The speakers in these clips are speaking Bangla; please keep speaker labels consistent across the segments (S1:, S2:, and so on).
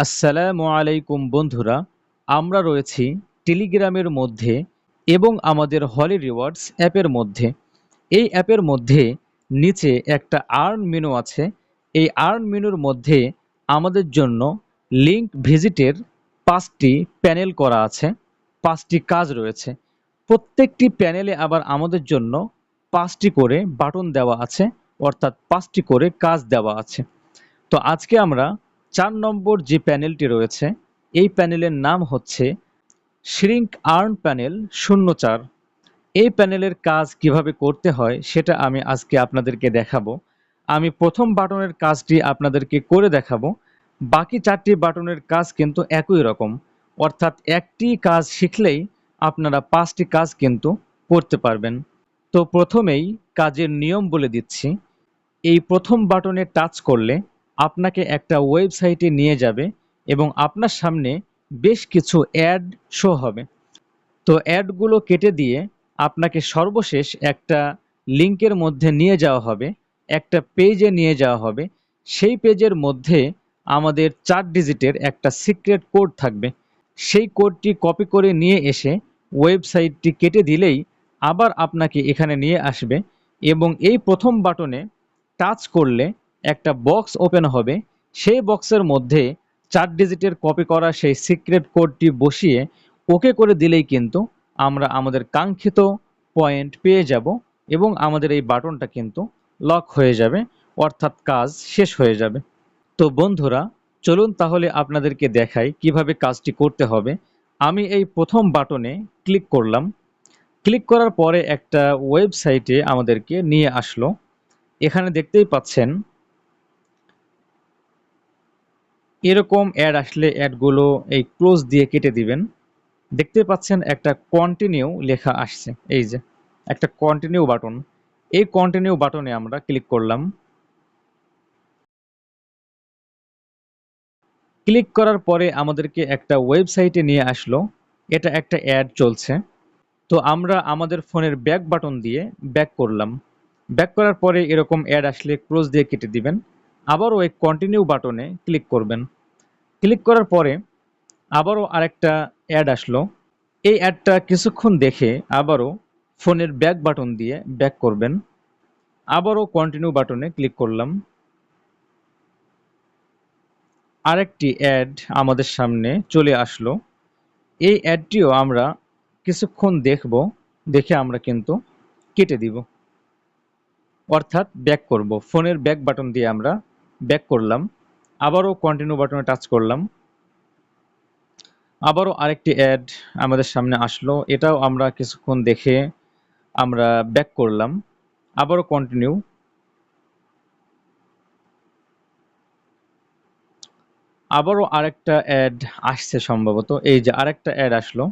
S1: আসসালামু আলাইকুম বন্ধুরা, আমরা রয়েছি টেলিগ্রামের মধ্যে এবং আমাদের হলি রিওয়ার্ডস অ্যাপের মধ্যে। এই অ্যাপের মধ্যে নিচে একটা আর্ন মেনু আছে। এই আর্ন মেনুর মধ্যে আমাদের জন্য লিঙ্ক ভিজিটের ৫টি প্যানেল করা আছে, ৫টি কাজ রয়েছে। প্রত্যেকটি প্যানেলে আবার আমাদের জন্য ৫টি করে বাটন দেওয়া আছে, অর্থাৎ ৫টি করে কাজ দেওয়া আছে। তো আজকে আমরা ৪ নম্বর যে প্যানেলটি রয়েছে, এই প্যানেলের নাম হচ্ছে শ্রিঙ্ক আর্ন প্যানেল ০৪। এই প্যানেলের কাজ কিভাবে করতে হয় সেটা আমি আজকে আপনাদেরকে দেখাবো। আমি প্রথম বাটনের কাজটি আপনাদেরকে করে দেখাবো। বাকি ৪টি বাটনের কাজ কিন্তু একই রকম, অর্থাৎ একটি কাজ শিখলেই আপনারা ৫টি কাজ কিন্তু করতে পারবেন। তো প্রথমেই কাজের নিয়ম বলে দিচ্ছি। এই প্রথম বাটনে টাচ করলে আপনাকে একটা ওয়েবসাইটে নিয়ে যাবে এবং আপনার সামনে বেশ কিছু অ্যাড শো হবে। তো অ্যাডগুলো কেটে দিয়ে আপনাকে সর্বশেষ একটা লিঙ্কের মধ্যে নিয়ে যাওয়া হবে, একটা পেজে নিয়ে যাওয়া হবে। সেই পেজের মধ্যে আমাদের ৪ ডিজিটের একটা সিক্রেট কোড থাকবে। সেই কোডটি কপি করে নিয়ে এসে ওয়েবসাইটটি কেটে দিলেই আবার আপনাকে এখানে নিয়ে আসবে এবং এই প্রথম বাটনে টাচ করলে একটা বক্স ওপেন হবে। সেই বক্সের মধ্যে ৪ ডিজিটের কপি করা সেই সিক্রেট কোডটি বসিয়ে ওকে করে দিলেই কিন্তু আমরা আমাদের কাঙ্ক্ষিত পয়েন্ট পেয়ে যাব এবং আমাদের এই বাটনটা কিন্তু লক হয়ে যাবে, অর্থাৎ কাজ শেষ হয়ে যাবে। তো বন্ধুরা, চলুন তাহলে আপনাদেরকে দেখাই কিভাবে কাজটি করতে হবে। আমি এই প্রথম বাটনে ক্লিক করলাম। ক্লিক করার পরে একটা ওয়েবসাইটে আমাদেরকে নিয়ে আসলো। এখানে দেখতেই পাচ্ছেন এরকম অ্যাড আসলে অ্যাডগুলো এই ক্লোজ দিয়ে কেটে দিবেন। দেখতে পাচ্ছেন একটা কন্টিনিউ লেখা আসছে, এই যে একটা কন্টিনিউ বাটন। এই কন্টিনিউ বাটনে আমরা ক্লিক করলাম। ক্লিক করার পরে আমাদেরকে একটা ওয়েবসাইটে নিয়ে আসলো। এটা একটা অ্যাড চলছে। তো আমরা আমাদের ফোনের ব্যাক বাটন দিয়ে ব্যাক করলাম। ব্যাক করার পরে এরকম অ্যাড আসলে ক্লোজ দিয়ে কেটে দিবেন। আবারও এই কন্টিনিউ বাটনে ক্লিক করবেন। ক্লিক করার পরে আবারও আরেকটা অ্যাড আসলো। এই অ্যাডটা কিছুক্ষণ দেখে আবারও ফোনের ব্যাক বাটন দিয়ে ব্যাক করবেন। আবারও কন্টিনিউ বাটনে ক্লিক করলাম। আরেকটি অ্যাড আমাদের সামনে চলে আসলো। এই অ্যাডটিও আমরা কিছুক্ষণ দেখব, দেখে আমরা কিন্তু কেটে দিব, অর্থাৎ ব্যাক করব। ফোনের ব্যাক বাটন দিয়ে আমরা ব্যাক করলাম। আবারও কন্টিনিউ বাটনে টাচ করলাম। আবারও আরেকটি অ্যাড আমাদের সামনে আসলো। এটাও আমরা কিছুক্ষণ দেখে আমরা ব্যাক করলাম। আবারও কন্টিনিউ। আবারও আরেকটা অ্যাড আসছে সম্ভবত, এই যে আরেকটা অ্যাড আসলো।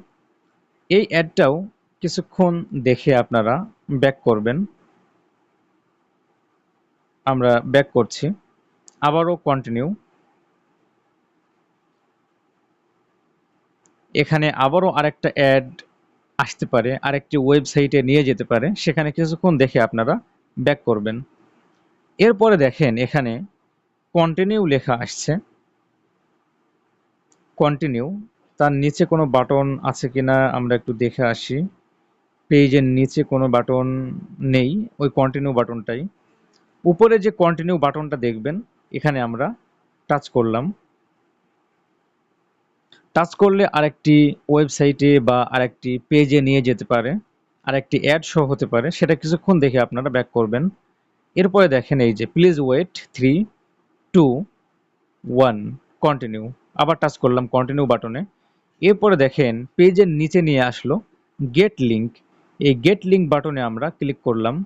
S1: এই অ্যাডটাও কিছুক্ষণ দেখে আপনারা ব্যাক করবেন। আমরা ব্যাক করছি। আবারও কন্টিনিউ। এখানে আবারও আরেকটা অ্যাড আসতে পারে, আরেকটি ওয়েবসাইটে নিয়ে যেতে পারে, সেখানে কিছুক্ষণ দেখে আপনারা ব্যাক করবেন। এরপরে দেখেন এখানে কন্টিনিউ লেখা আসছে। কন্টিনিউ, তার নিচে কোনো বাটন আছে কিনা আমরা একটু দেখে আসি। পেজের নিচে কোনো বাটন নেই, ওই কন্টিনিউ বাটনটাই। উপরে যে কন্টিনিউ বাটনটা দেখবেন, এখানে আমরা টাচ করলাম। টাচ করলে আরেকটি ওয়েবসাইটে বা আরেকটি পেজে নিয়ে যেতে পারে, আরেকটি অ্যাড শো হতে পারে, সেটা কিছুক্ষণ দেখে আপনারা ব্যাক করবেন। এরপরে দেখেন এই যে প্লিজ ওয়েট 3, 2, 1 কন্টিনিউ। আবার টাচ করলাম কন্টিনিউ বাটনে। এরপরে দেখেন পেজের নিচে নিয়ে আসলো গেট লিঙ্ক। এই গেট লিঙ্ক বাটনে আমরা ক্লিক করলাম।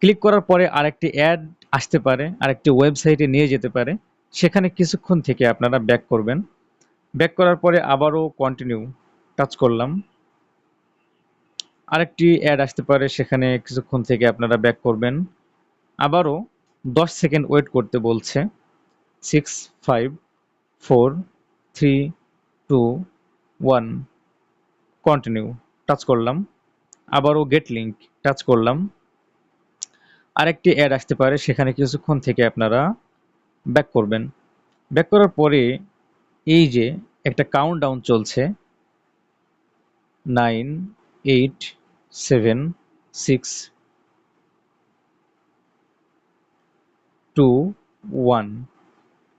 S1: ক্লিক করার পরে আরেকটি অ্যাড আসতে পারে, আরেকটি ওয়েবসাইটে নিয়ে যেতে পারে, সেখানে কিছুক্ষণ থেকে আপনারা ব্যাক করবেন। ব্যাক করার পরে আবারও কন্টিনিউ টাচ করলাম। আরেকটি অ্যাড আসতে পারে, সেখানে কিছুক্ষণ থেকে আপনারা ব্যাক করবেন। আবারও 10 সেকেন্ড ওয়েট করতে বলছে। 6, 5, 4, 3, 2, 1 কন্টিনিউ টাচ করলাম। আবারও গেট লিঙ্ক টাচ করলাম। আরেকটি অ্যাড আসতে পারে, সেখানে কিছুক্ষণ থেকে আপনারা ব্যাক করবেন। ব্যাক করার পরে এই যে একটা কাউন্টডাউন চলছে, 9, 8, 7, 6, 2, 1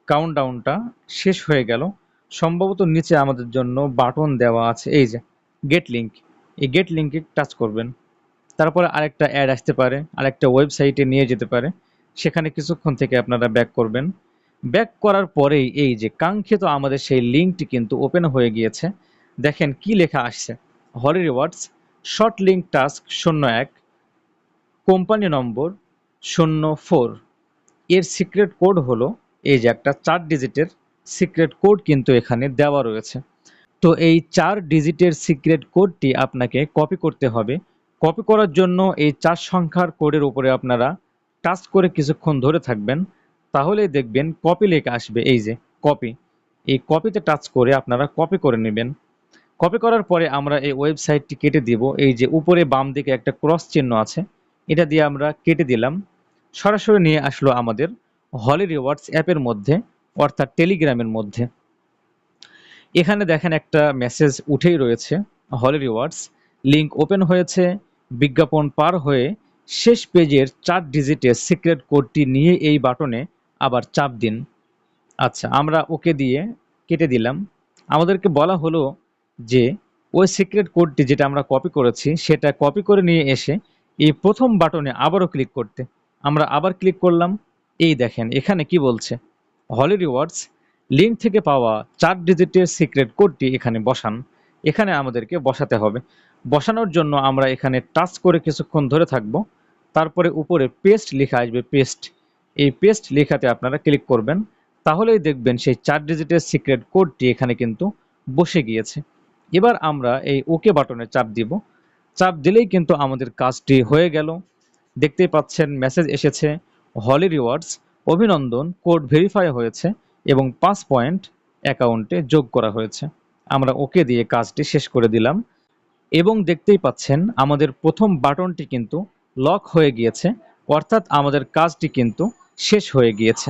S1: কাউন্টডাউনটা শেষ হয়ে গেল। সম্ভবত নিচে আমাদের জন্য বাটন দেওয়া আছে, এই যে গেট লিঙ্ক, এই গেট লিঙ্কে টাচ করবেন। তারপরে আরেকটা অ্যাড আসতে পারে, আরেকটা ওয়েবসাইটে নিয়ে যেতে পারে, সেখানে কিছুক্ষণ থেকে আপনারা ব্যাক করবেন। ব্যাক করার পরেই এই যে কাঙ্ক্ষিত আমাদের সেই লিঙ্কটি কিন্তু ওপেন হয়ে গিয়েছে। দেখেন কি লেখা আসছে, holy rewards short link task 01, company number 04, এর সিক্রেট কোড হলো এই যে একটা 4 ডিজিটের সিক্রেট কোড কিন্তু এখানে দেওয়া রয়েছে। তো এই 4 ডিজিটের সিক্রেট কোডটি আপনাকে কপি করতে হবে। কপি করার জন্য এই 4 সংখ্যার কোডের উপরে আপনারা টাচ করে কিছুক্ষণ ধরে থাকবেন, তাহলেই দেখবেন কপি লেখা আসবে, এই যে কপি। এই কপিতে টাচ করে আপনারা কপি করে নেবেন। কপি করার পরে আমরা এই ওয়েবসাইটটি কেটে দিব, এই যে উপরে বাম দিকে একটা ক্রস চিহ্ন আছে, এটা দিয়ে আমরা কেটে দিলাম। সরাসরি নিয়ে আসলো আমাদের হলি রিওয়ার্ডস অ্যাপের মধ্যে, অর্থাৎ টেলিগ্রামের মধ্যে। এখানে দেখেন একটা মেসেজ উঠেই রয়েছে, হলি রিওয়ার্ডস লিঙ্ক ওপেন হয়েছে, বিজ্ঞাপন পার হয়ে শেষ পেজের 4 ডিজিটের সিক্রেট কোডটি নিয়ে এই বাটনে আবার চাপ দিন। আচ্ছা, আমরা ওকে দিয়ে কেটে দিলাম। আমাদেরকে বলা হলো যে ওই সিক্রেট কোডটি যেটা আমরা কপি করেছি সেটা কপি করে নিয়ে এসে এই প্রথম বাটনে আবারও ক্লিক করতে। আমরা আবার ক্লিক করলাম, এই দেখেন এখানে কি বলছে, হলি রিওয়ার্ডস লিঙ্ক থেকে পাওয়া 4 ডিজিটের সিক্রেট কোডটি এখানে বসান। এখানে আমাদেরকে বসাতে হবে। বসানোর জন্য আমরা এখানে টাচ করে কিছুক্ষণ ধরে থাকব, তারপরে উপরে পেস্ট লেখা আসবে, পেস্ট। এই পেস্ট লেখাতে আপনারা ক্লিক করবেন, তাহলেই দেখবেন সেই 4 ডিজিটের সিক্রেট কোডটি এখানে কিন্তু বসে গিয়েছে। এবার আমরা এই ওকে বাটনে চাপ দিব। চাপ দিলেই কিন্তু আমাদের কাজটি হয়ে গেল। দেখতেই পাচ্ছেন মেসেজ এসেছে, হলি রিওয়ার্ডস অভিনন্দন, কোড ভেরিফাই হয়েছে এবং 5 পয়েন্ট অ্যাকাউন্টে যোগ করা হয়েছে। আমরা ওকে দিয়ে কাজটি শেষ করে দিলাম এবং দেখতেই পাচ্ছেন আমাদের প্রথম বাটনটি কিন্তু লক হয়ে গিয়েছে, অর্থাৎ আমাদের কাজটি কিন্তু শেষ হয়ে গিয়েছে।